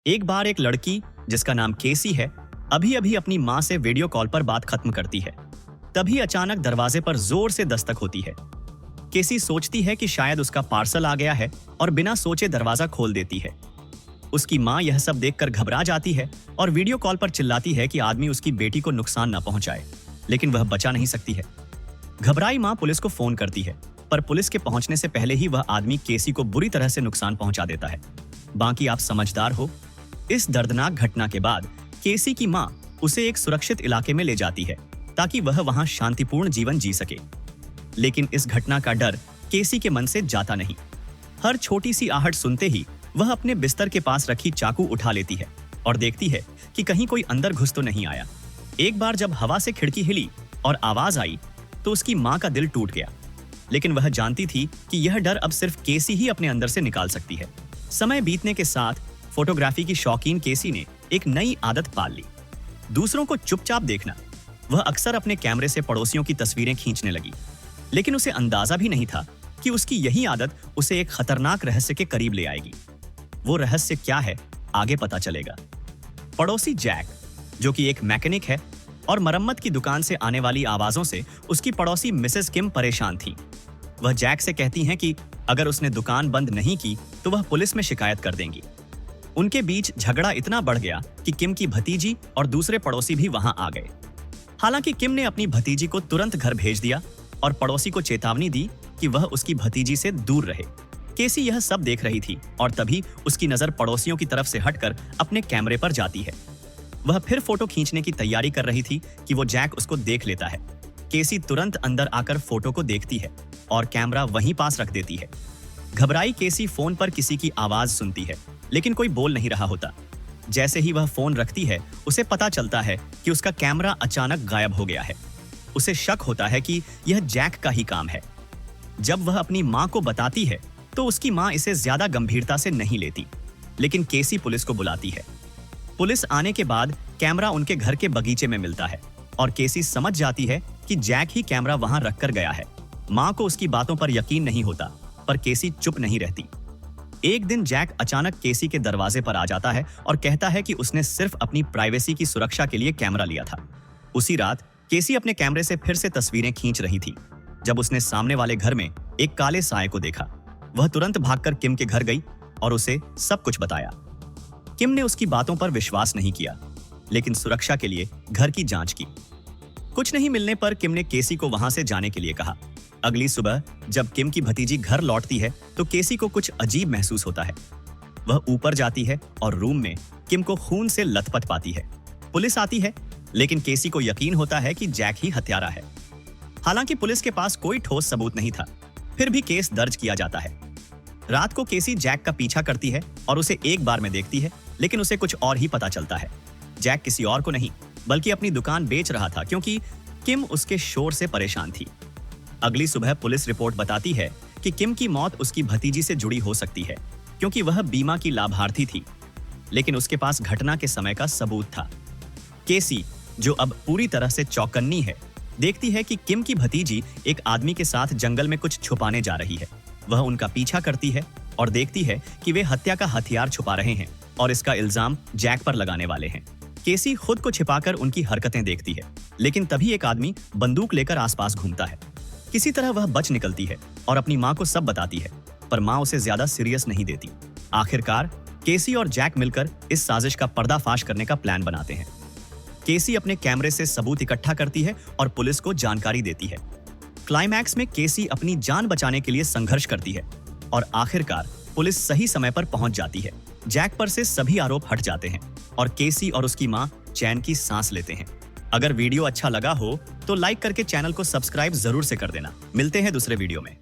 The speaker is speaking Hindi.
एक बार एक लड़की जिसका नाम केसी है अभी अभी अपनी माँ से वीडियो कॉल पर बात खत्म करती है। तभी अचानक दरवाजे पर जोर से दस्तक होती है। केसी सोचती है कि शायद उसका पार्सल आ गया है और बिना सोचे दरवाजा खोल देती है। उसकी माँ यह सब देखकर घबरा जाती है और वीडियो कॉल पर चिल्लाती है कि आदमी उसकी बेटी को नुकसान न पहुंचाए, लेकिन वह बचा नहीं सकती है। घबराई माँ पुलिस को फोन करती है, पर पुलिस के पहुंचने से पहले ही वह आदमी केसी को बुरी तरह से नुकसान पहुंचा देता है। बाकी आप समझदार हो। इस दर्दनाक घटना के बाद केसी की माँ उसे एक सुरक्षित इलाके में ले जाती है ताकि वह वहां शांतिपूर्ण जीवन जी सके। लेकिन इस घटना का डर केसी के मन से जाता नहीं। हर छोटी सी आहट सुनते ही वह अपने बिस्तर के पास रखी चाकू उठा लेती है और देखती है कि कहीं कोई अंदर घुस तो नहीं आया। एक बार जब हवा से खिड़की हिली और आवाज आई तो उसकी माँ का दिल टूट गया, लेकिन वह जानती थी कि यह डर अब सिर्फ केसी ही अपने अंदर से निकाल सकती है। समय बीतने के साथ फोटोग्राफी की शौकीन केसी ने एक नई आदत पाल ली, दूसरों को चुपचाप देखना। वह अक्सर अपने कैमरे से पड़ोसियों की तस्वीरें खींचने लगी, लेकिन उसे अंदाजा भी नहीं था कि उसकी यही आदत उसे एक खतरनाक रहस्य के करीब ले आएगी। वो रहस्य क्या है, आगे पता चलेगा। पड़ोसी जैक, जो कि एक मैकेनिक है और मरम्मत की दुकान से आने वाली आवाजों से उसकी पड़ोसी मिसेस किम परेशान थी। वह जैक से कहती हैं कि अगर उसने दुकान बंद नहीं की तो वह पुलिस में शिकायत कर देंगी। उनके बीच झगड़ा इतना बढ़ गया कि किम की भतीजी और दूसरे पड़ोसी भी वहां आ गए। हालांकि किम ने अपनी भतीजी को तुरंत घर भेज दिया और पड़ोसी को चेतावनी दी कि वह उसकी भतीजी से दूर रहे। केसी यह सब देख रही थी और तभी उसकी नजर पड़ोसियों की तरफ से हटकर अपने कैमरे पर जाती है। वह फिर फोटो खींचने की तैयारी कर रही थी कि वो जैक उसको देख लेता है। केसी तुरंत अंदर आकर फोटो को देखती है और कैमरा वहीं पास रख देती है। घबराई केसी फोन पर किसी की आवाज सुनती है, लेकिन कोई बोल नहीं रहा होता। जैसे ही वह फोन रखती है उसे पता चलता है कि उसका कैमरा अचानक गायब हो गया है। उसे शक होता है कि यह जैक का ही काम है। जब वह अपनी माँ को बताती है तो उसकी माँ इसे ज्यादा गंभीरता से नहीं लेती, लेकिन केसी पुलिस को बुलाती है। पुलिस आने के बाद कैमरा उनके घर के बगीचे में मिलता है और केसी समझ जाती है कि जैक ही कैमरा वहां रखकर गया है। माँ को उसकी बातों पर यकीन नहीं होता, पर केसी चुप नहीं रहती। एक दिन जैक अचानक केसी के दरवाजे पर आ जाता है और कहता है कि उसने सिर्फ अपनी प्राइवेसी की सुरक्षा के लिए कैमरा लिया था। उसी रात केसी अपने कैमरे से फिर से तस्वीरें खींच रही थी जब उसने सामने वाले घर में एक काले साए को देखा। वह तुरंत भागकर किम के घर गई और उसे सब कुछ बताया। किम ने उसकी बातों पर विश्वास नहीं किया, लेकिन सुरक्षा के लिए घर की जांच की। कुछ नहीं मिलने पर किम ने केसी को वहां से जाने के लिए कहा। अगली सुबह जब किम की भतीजी घर लौटती है तो केसी को कुछ अजीब महसूस होता है। वह ऊपर जाती है और रूम में किम को खून से लथपथ पाती है। पुलिस आती है, लेकिन केसी को यकीन होता है कि जैक ही हत्यारा है। हालांकि पुलिस के पास कोई ठोस सबूत नहीं था, फिर भी केस दर्ज किया जाता है। रात को केसी जैक का पीछा करती है और उसे एक बार में देखती है, लेकिन उसे कुछ और ही पता चलता है। जैक किसी और को नहीं बल्कि अपनी दुकान बेच रहा था, क्योंकि किम उसके शोर से परेशान थी। अगली सुबह पुलिस रिपोर्ट बताती है कि किम की मौत उसकी भतीजी से जुड़ी हो सकती है, क्योंकि वह बीमा की लाभार्थी थी, लेकिन उसके पास घटना के समय का सबूत था। केसी, जो अब पूरी तरह से चौकन्नी है, देखती है कि किम की भतीजी एक आदमी के साथ जंगल में कुछ छुपाने जा रही है। वह उनका पीछा करती है और देखती है कि वे हत्या का हथियार छुपा रहे हैं और इसका इल्जाम जैक पर लगाने वाले हैं। केसी खुद को छिपाकर उनकी हरकतें देखती है, लेकिन तभी एक आदमी बंदूक लेकर आसपास घूमता है। किसी तरह वह बच निकलती है और अपनी माँ को सब बताती है, पर माँ उसे ज्यादा सीरियस नहीं देती। आखिरकार केसी और जैक मिलकर इस साजिश का पर्दाफाश करने का प्लान बनाते हैं। केसी अपने कैमरे से सबूत इकट्ठा करती है और पुलिस को जानकारी देती है। क्लाइमैक्स में केसी अपनी जान बचाने के लिए संघर्ष करती है और आखिरकार पुलिस सही समय पर पहुंच जाती है। जैक पर से सभी आरोप हट जाते हैं और केसी और उसकी माँ चैन की सांस लेते हैं। अगर वीडियो अच्छा लगा हो तो लाइक करके चैनल को सब्सक्राइब जरूर से कर देना। मिलते हैं दूसरे वीडियो में।